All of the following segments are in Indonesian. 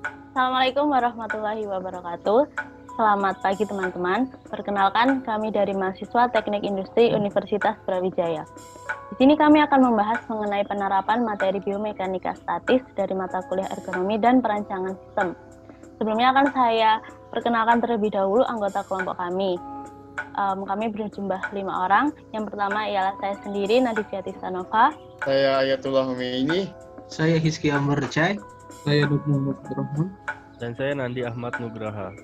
Assalamualaikum warahmatullahi wabarakatuh. Selamat pagi teman-teman. Perkenalkan, kami dari mahasiswa Teknik Industri Universitas Brawijaya. Di sini kami akan membahas mengenai penerapan materi biomekanika statis dari mata kuliah ergonomi dan perancangan sistem. Sebelumnya akan saya perkenalkan terlebih dahulu anggota kelompok kami. Kami berjumlah 5 orang. Yang pertama ialah saya sendiri, Nadifia Tisanova. Saya Ayatullah Humeini. Saya Hizki Amr Cai. Saya Nur Muhammad Rahman. Dan saya Nandi Ahmad Nugraha.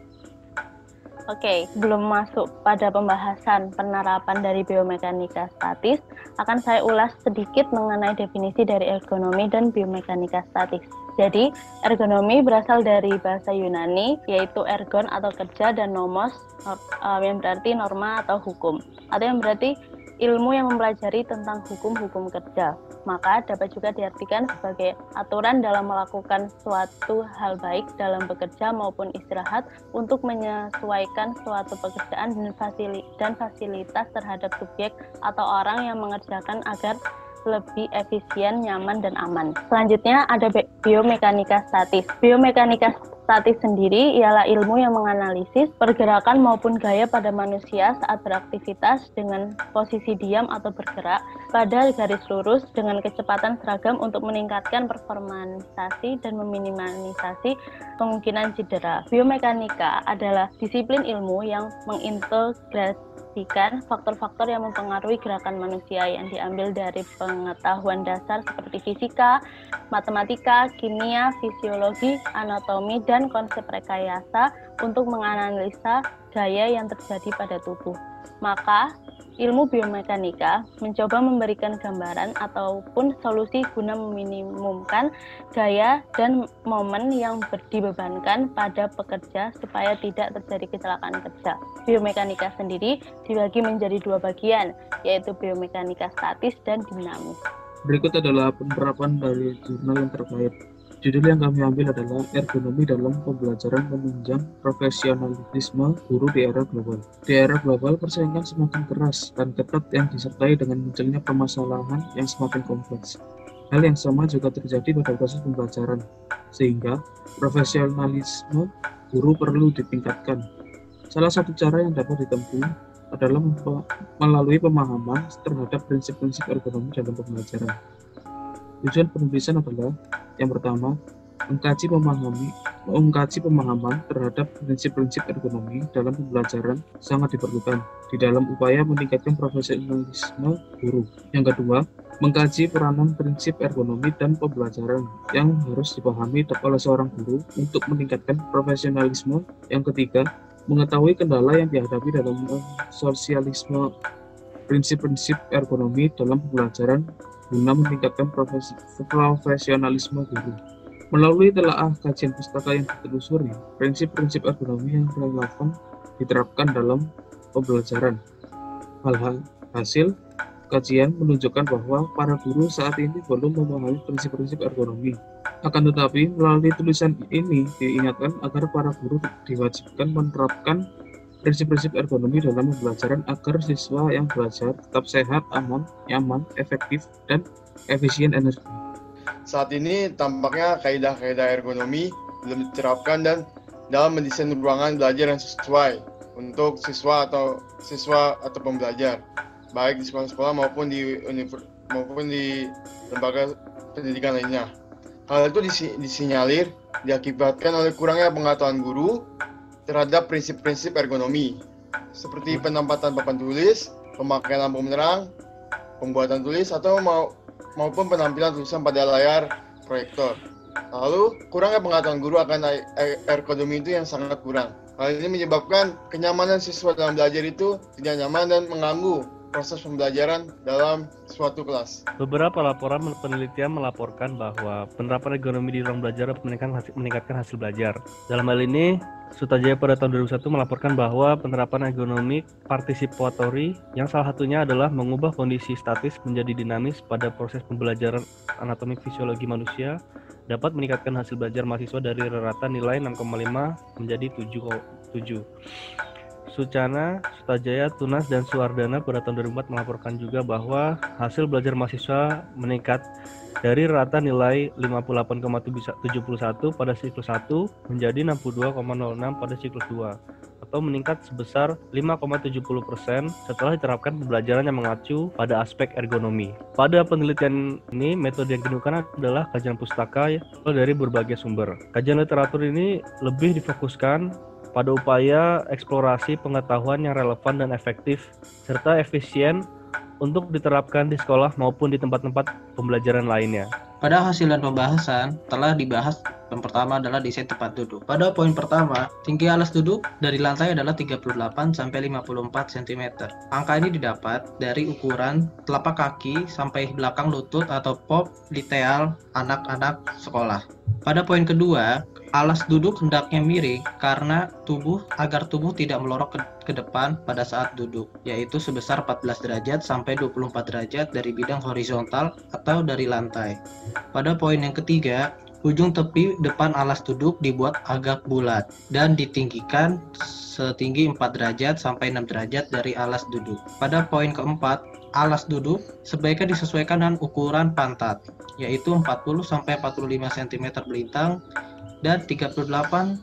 Oke, sebelum masuk pada pembahasan penerapan dari biomekanika statis, akan saya ulas sedikit mengenai definisi dari ergonomi dan biomekanika statis. Jadi, ergonomi berasal dari bahasa Yunani, yaitu ergon atau kerja, dan nomos yang berarti norma atau hukum, atau yang berarti ilmu yang mempelajari tentang hukum-hukum kerja. Maka dapat juga diartikan sebagai aturan dalam melakukan suatu hal baik dalam bekerja maupun istirahat untuk menyesuaikan suatu pekerjaan dan fasilitas terhadap subjek atau orang yang mengerjakan agar lebih efisien, nyaman, dan aman. Selanjutnya ada biomekanika statis. Biomekanika statis sendiri ialah ilmu yang menganalisis pergerakan maupun gaya pada manusia saat beraktivitas dengan posisi diam atau bergerak pada garis lurus dengan kecepatan seragam untuk meningkatkan performansasi dan meminimalisasi kemungkinan cedera. Biomekanika adalah disiplin ilmu yang mengintegrasikan faktor-faktor yang mempengaruhi gerakan manusia yang diambil dari pengetahuan dasar seperti fisika, matematika, kimia, fisiologi, anatomi, dan konsep rekayasa untuk menganalisa gaya yang terjadi pada tubuh. Maka, ilmu biomekanika mencoba memberikan gambaran ataupun solusi guna meminimumkan gaya dan momen yang dibebankan pada pekerja supaya tidak terjadi kecelakaan kerja. Biomekanika sendiri dibagi menjadi 2 bagian, yaitu biomekanika statis dan dinamis. Berikut adalah penerapan dari jurnal yang terkait. Judul yang kami ambil adalah Ergonomi dalam Pembelajaran Penunjang Profesionalisme Guru di Era Global. Di era global, persaingan semakin keras dan ketat yang disertai dengan munculnya permasalahan yang semakin kompleks. Hal yang sama juga terjadi pada proses pembelajaran, sehingga profesionalisme guru perlu ditingkatkan. Salah satu cara yang dapat ditempuh adalah melalui pemahaman terhadap prinsip-prinsip ergonomi dalam pembelajaran. Tujuan penulisan adalah yang pertama, mengkaji pemahaman terhadap prinsip-prinsip ergonomi dalam pembelajaran sangat diperlukan di dalam upaya meningkatkan profesionalisme guru. Yang kedua, mengkaji peranan prinsip ergonomi dan pembelajaran yang harus dipahami oleh seorang guru untuk meningkatkan profesionalisme. Yang ketiga, mengetahui kendala yang dihadapi dalam sosialisme prinsip-prinsip ergonomi dalam pembelajaran guna meningkatkan profesionalisme guru. Melalui telaah kajian pustaka yang ditelusuri, prinsip-prinsip ergonomi yang relevan diterapkan dalam pembelajaran. Hasil kajian menunjukkan bahwa para guru saat ini belum memahami prinsip-prinsip ergonomi. Akan tetapi, melalui tulisan ini diingatkan agar para guru diwajibkan menerapkan prinsip-prinsip ergonomi dalam pembelajaran agar siswa yang belajar tetap sehat, aman, nyaman, efektif, dan efisien energi. Saat ini tampaknya kaidah-kaidah ergonomi belum diterapkan dan dalam mendesain ruangan belajar yang sesuai untuk siswa atau pembelajar, baik di sekolah-sekolah maupun di lembaga pendidikan lainnya. Hal itu disinyalir diakibatkan oleh kurangnya pengetahuan guru terhadap prinsip-prinsip ergonomi, seperti penempatan papan tulis, pemakaian lampu penerang, pembuatan tulis, atau maupun penampilan tulisan pada layar proyektor. Lalu, kurangnya pengetahuan guru akan ergonomi itu yang sangat kurang. Hal ini menyebabkan kenyamanan siswa dalam belajar itu tidak nyaman dan mengganggu proses pembelajaran dalam suatu kelas. Beberapa laporan penelitian melaporkan bahwa penerapan ergonomi di ruang belajar meningkatkan hasil belajar. Dalam hal ini, Sutajaya pada tahun 2001 melaporkan bahwa penerapan ergonomi partisipatori yang salah satunya adalah mengubah kondisi statis menjadi dinamis pada proses pembelajaran anatomi fisiologi manusia dapat meningkatkan hasil belajar mahasiswa dari rata nilai 6,5 menjadi 7. Sucana, Sutajaya, Tunas, dan Suwardana pada tahun 2004 melaporkan juga bahwa hasil belajar mahasiswa meningkat dari rata nilai 58,71 pada siklus 1 menjadi 62,06 pada siklus 2, atau meningkat sebesar 5,70% setelah diterapkan pembelajaran yang mengacu pada aspek ergonomi. Pada penelitian ini, metode yang digunakan adalah kajian pustaka dari berbagai sumber. Kajian literatur ini lebih difokuskan pada upaya eksplorasi pengetahuan yang relevan dan efektif, serta efisien untuk diterapkan di sekolah maupun di tempat-tempat pembelajaran lainnya. Pada hasil dan pembahasan telah dibahas. Yang pertama adalah desain tempat duduk. Pada poin pertama, tinggi alas duduk dari lantai adalah 38 sampai 54 cm. Angka ini didapat dari ukuran telapak kaki sampai belakang lutut atau popliteal anak-anak sekolah. Pada poin kedua, alas duduk hendaknya miring agar tubuh tidak melorot ke depan pada saat duduk, yaitu sebesar 14 derajat sampai 24 derajat dari bidang horizontal atau dari lantai. Pada poin yang ketiga, ujung tepi depan alas duduk dibuat agak bulat dan ditinggikan setinggi 4 derajat sampai 6 derajat dari alas duduk. Pada poin keempat, alas duduk sebaiknya disesuaikan dengan ukuran pantat, yaitu 40 sampai 45 cm belintang dan 38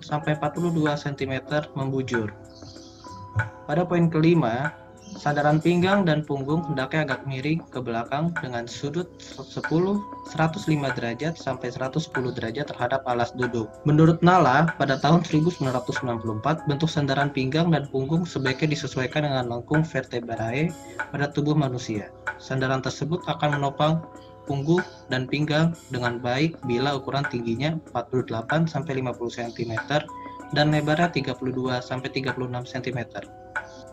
sampai 42 cm membujur. Pada poin kelima, sandaran pinggang dan punggung hendaknya agak miring ke belakang dengan sudut 105 derajat sampai 110 derajat terhadap alas duduk. Menurut Nalla, pada tahun 1994, bentuk sandaran pinggang dan punggung sebaiknya disesuaikan dengan lengkung vertebrae pada tubuh manusia. Sandaran tersebut akan menopang punggung dan pinggang dengan baik bila ukuran tingginya 48 sampai 50 cm dan lebarnya 32 sampai 36 cm.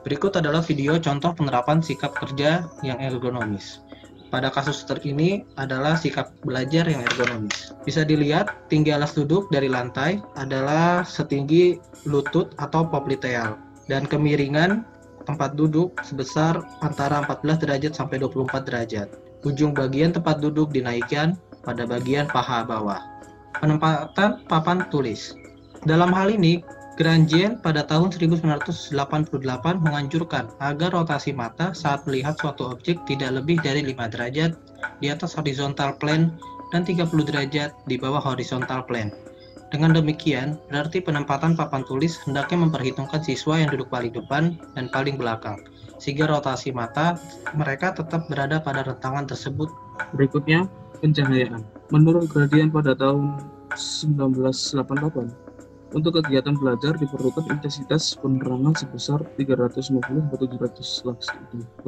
Berikut adalah video contoh penerapan sikap kerja yang ergonomis. Pada kasus terkini adalah sikap belajar yang ergonomis. Bisa dilihat, tinggi alas duduk dari lantai adalah setinggi lutut atau popliteal, dan kemiringan tempat duduk sebesar antara 14 derajat sampai 24 derajat. Ujung bagian tempat duduk dinaikkan pada bagian paha bawah. Penempatan papan tulis. Dalam hal ini, Grandjean pada tahun 1988 menganjurkan agar rotasi mata saat melihat suatu objek tidak lebih dari 5 derajat di atas horizontal plane dan 30 derajat di bawah horizontal plane. Dengan demikian, berarti penempatan papan tulis hendaknya memperhitungkan siswa yang duduk paling depan dan paling belakang, sehingga rotasi mata mereka tetap berada pada rentangan tersebut. Berikutnya, pencahayaan. Menurut Grandjean pada tahun 1988, untuk kegiatan belajar diperlukan intensitas penerangan sebesar 350-700 lux.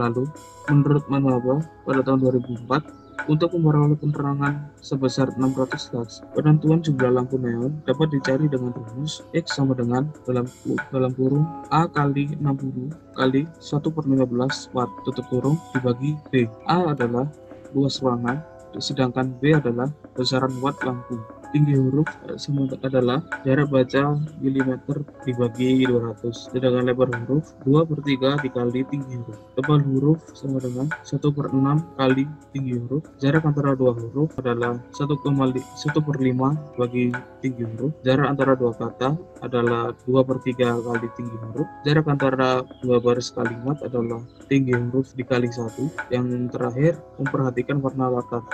Lalu, menurut Manwaba pada tahun 2004, untuk memperoleh penerangan sebesar 600 lux, penentuan jumlah lampu neon dapat dicari dengan rumus X sama dengan dalam kurung A kali 60 kali 1/15 watt tutup kurung dibagi B. A adalah luas ruangan, sedangkan B adalah besaran watt lampu. Tinggi huruf adalah jarak baca milimeter dibagi 200, sedangkan lebar huruf 2/3 dikali tinggi huruf. Tebal huruf sama dengan 1/6 kali tinggi huruf. Jarak antara dua huruf adalah 1/5 bagi tinggi huruf. Jarak antara dua kata adalah 2/3 kali tinggi huruf. Jarak antara dua baris kalimat adalah tinggi huruf dikali 1. Yang terakhir, memperhatikan warna latar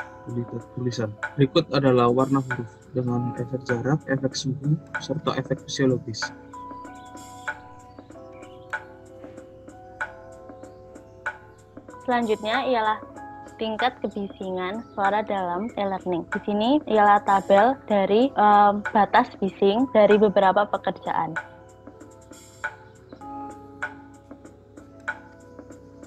tulisan. Berikut adalah warna huruf dengan efek jarak, efek suhu, serta efek fisiologis. Selanjutnya ialah tingkat kebisingan suara dalam e-learning. Di sini ialah tabel dari batas bising dari beberapa pekerjaan.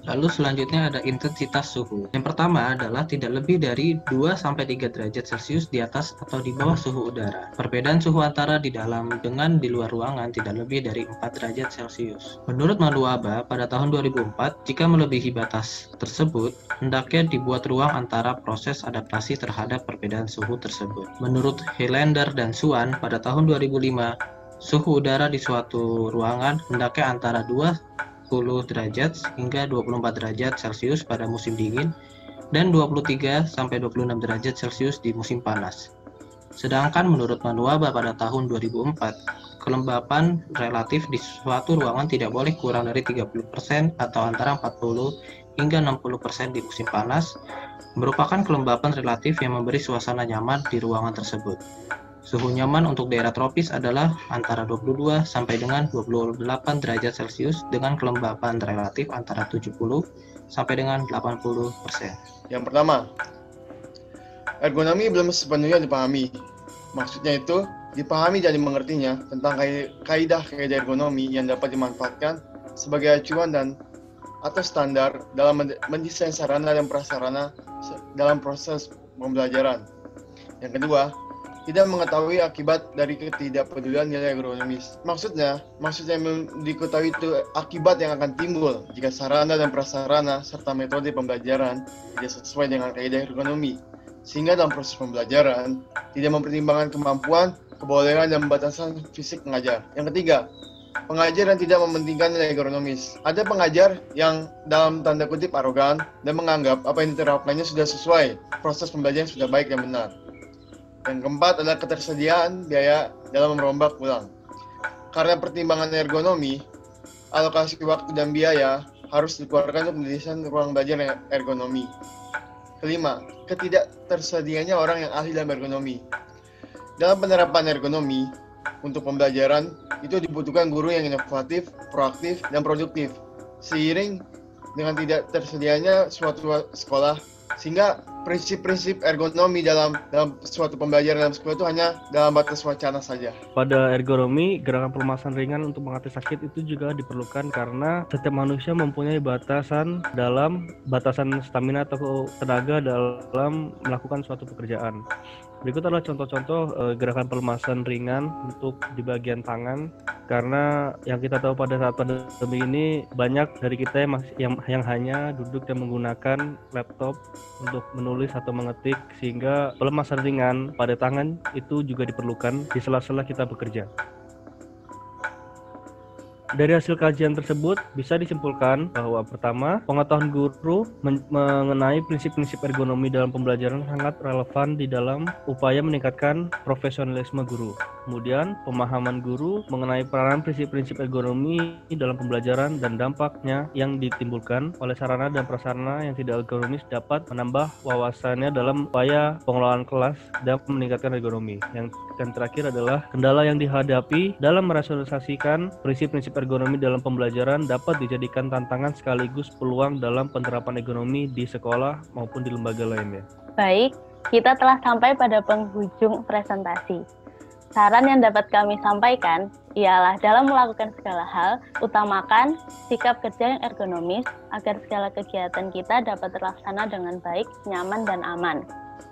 Lalu selanjutnya ada intensitas suhu. Yang pertama adalah tidak lebih dari 2-3 derajat Celcius di atas atau di bawah suhu udara. Perbedaan suhu antara di dalam dengan di luar ruangan tidak lebih dari 4 derajat Celcius. Menurut Manwaba pada tahun 2004, jika melebihi batas tersebut, hendaknya dibuat ruang antara proses adaptasi terhadap perbedaan suhu tersebut. Menurut Highlander dan Swan pada tahun 2005, suhu udara di suatu ruangan hendaknya antara 20 derajat hingga 24 derajat Celcius pada musim dingin dan 23-26 derajat Celcius di musim panas. Sedangkan menurut Manwaba pada tahun 2004, kelembapan relatif di suatu ruangan tidak boleh kurang dari 30% atau antara 40 hingga 60% di musim panas merupakan kelembapan relatif yang memberi suasana nyaman di ruangan tersebut. Suhu nyaman untuk daerah tropis adalah antara 22 sampai dengan 28 derajat Celcius dengan kelembapan relatif antara 70 sampai dengan 80%. Yang pertama, ergonomi belum sepenuhnya dipahami. Maksudnya itu, dipahami dan dimengertinya tentang kaidah-kaidah ergonomi yang dapat dimanfaatkan sebagai acuan dan atau standar dalam mendesain sarana dan prasarana dalam proses pembelajaran. Yang kedua, tidak mengetahui akibat dari ketidakpedulian nilai ergonomis. Maksudnya diketahui itu akibat yang akan timbul jika sarana dan prasarana serta metode pembelajaran tidak sesuai dengan kaidah ergonomi, sehingga dalam proses pembelajaran tidak mempertimbangkan kemampuan, kebolehan, dan batasan fisik pengajar. Yang ketiga, pengajar yang tidak mementingkan nilai ergonomis. Ada pengajar yang dalam tanda kutip arogan dan menganggap apa yang diterapkannya sudah sesuai, proses pembelajaran sudah baik dan benar. Yang keempat adalah ketersediaan biaya dalam merombak ulang. Karena pertimbangan ergonomi, alokasi waktu dan biaya harus dikeluarkan untuk mendesain ruang belajar ergonomi. Kelima, ketidaktersediaannya orang yang ahli dalam ergonomi. Dalam penerapan ergonomi untuk pembelajaran, itu dibutuhkan guru yang inovatif, proaktif, dan produktif. Seiring dengan tidak tersedianya suatu sekolah, sehingga prinsip-prinsip ergonomi dalam suatu pembelajaran dalam sekolah itu hanya dalam batas wacana saja. Pada ergonomi, gerakan pelemasan ringan untuk mengatasi sakit itu juga diperlukan karena setiap manusia mempunyai batasan stamina atau tenaga dalam melakukan suatu pekerjaan. Berikut adalah contoh-contoh gerakan pelemasan ringan untuk di bagian tangan, karena yang kita tahu pada saat pandemi ini banyak dari kita yang hanya duduk dan menggunakan laptop untuk menulis atau mengetik, sehingga pelemasan ringan pada tangan itu juga diperlukan di sela-sela kita bekerja. Dari hasil kajian tersebut bisa disimpulkan bahwa pertama, pengetahuan guru mengenai prinsip-prinsip ergonomi dalam pembelajaran sangat relevan di dalam upaya meningkatkan profesionalisme guru. Kemudian, pemahaman guru mengenai peranan prinsip-prinsip ergonomi dalam pembelajaran dan dampaknya yang ditimbulkan oleh sarana dan prasarana yang tidak ergonomis dapat menambah wawasannya dalam upaya pengelolaan kelas dan meningkatkan ergonomi. Yang terakhir adalah kendala yang dihadapi dalam merasionalisasikan prinsip-prinsip ergonomi dalam pembelajaran dapat dijadikan tantangan sekaligus peluang dalam penerapan ergonomi di sekolah maupun di lembaga lainnya. Baik, kita telah sampai pada penghujung presentasi. Saran yang dapat kami sampaikan ialah dalam melakukan segala hal, utamakan sikap kerja yang ergonomis agar segala kegiatan kita dapat terlaksana dengan baik, nyaman, dan aman.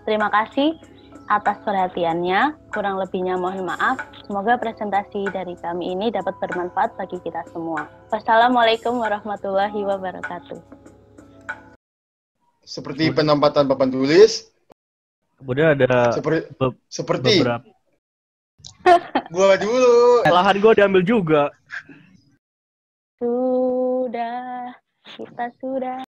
Terima kasih atas perhatiannya, kurang lebihnya mohon maaf. Semoga presentasi dari kami ini dapat bermanfaat bagi kita semua. Wassalamualaikum warahmatullahi wabarakatuh. Seperti penempatan papan tulis, kemudian ada seperti beberapa. Gua dulu. Lahan gua diambil juga. Sudah, kita sudah.